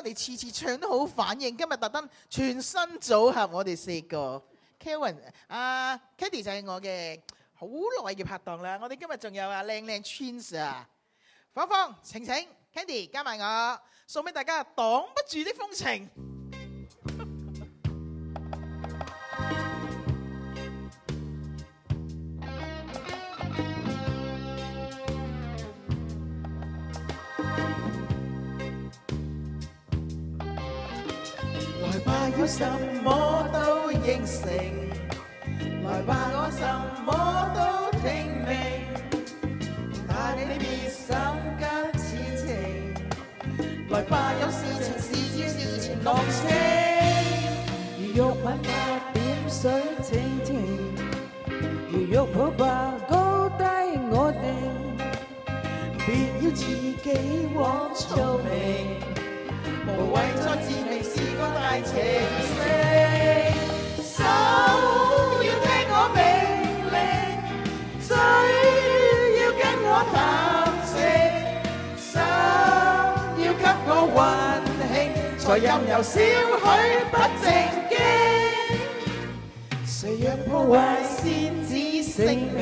我哋次次唱都好反應，今日特登全新組合，我哋4個 Kevin、Katie 就係我嘅好耐嘅拍檔啦。我哋今日仲有靚靚 Twins 啊，芳芳、晴晴、Candy 加埋我，送俾大家擋不住的風情。來吧，要什麼都應承，來吧，我什麼都聽命，但你別心急此情。來吧，有事情事情濃情，如玉品吧點水蜻蜓，如玉抱吧高低我定，別要自己枉聰明。無謂再自命是個大情聖，手要聽我命令，嘴要跟我談情，心要給我溫馨，才任由少許不正經。誰若破壞仙子性命，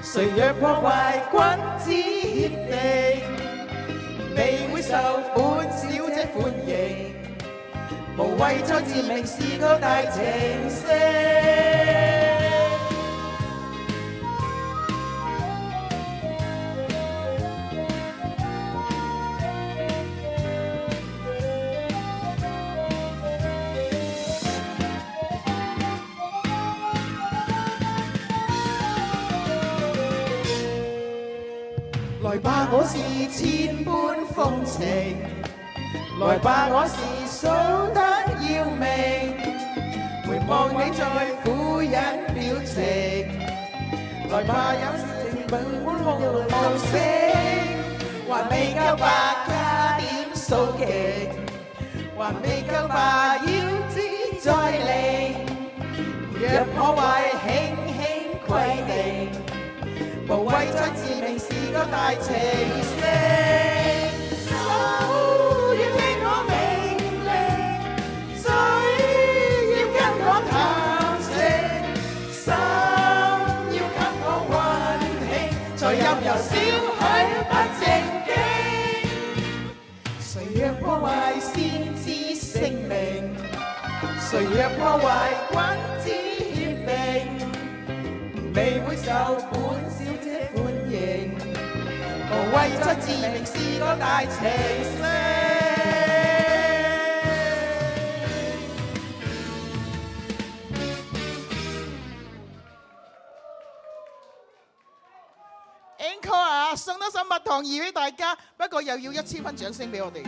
誰若破壞君子協定，未會受本小姐歡迎，無謂再自命是個大情聖。來吧，我是千般風情，來吧，我是數得要命，回望你在苦忍表情，來吧，有事情本無聲，還未夠吧，加點數勁，還未夠吧，要知再嚟，若破壞輕輕規定，無謂再自命是個大情聖，手要聽我命令，嘴要跟我談情，心要給我溫馨，才任由少許不正經。誰若破壞先知性命，誰若破壞君子協定，未會受本小姐歡迎，無謂再自命是個大情聖。Encore 啊，送多首蜜糖兒俾大家，不過又要1000分掌聲俾我哋。